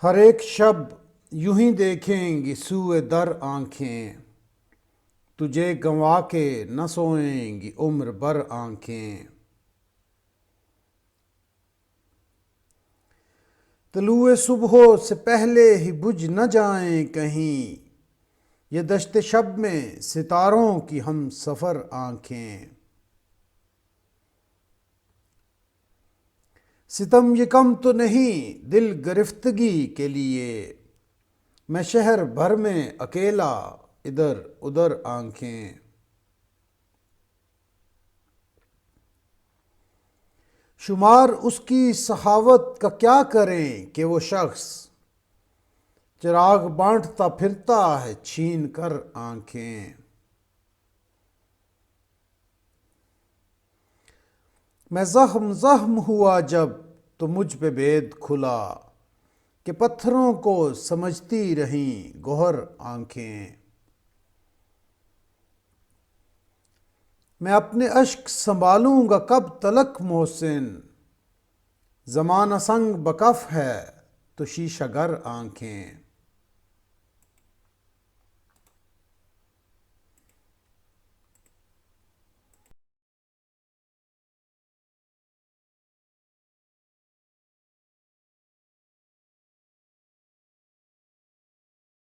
ہر ایک شب یوں ہی دیکھیں گی سوئے در آنکھیں، تجھے گنوا کے نہ سوئیں گی عمر بھر آنکھیں۔ طلوع صبح سے پہلے ہی بجھ نہ جائیں کہیں، یہ دشت شب میں ستاروں کی ہم سفر آنکھیں۔ ستم یہ کم تو نہیں دل گرفتگی کے لیے، میں شہر بھر میں اکیلا ادھر ادھر آنکھیں۔ شمار اس کی سخاوت کا کیا کریں کہ وہ شخص، چراغ بانٹتا پھرتا ہے چھین کر آنکھیں۔ میں زخم زخم ہوا جب تو مجھ پہ بید کھلا، کہ پتھروں کو سمجھتی رہیں گوہر آنکھیں۔ میں اپنے اشک سنبھالوں گا کب تلک محسن، زمانہ سنگ بکف ہے تو شیشہ گر آنکھیں۔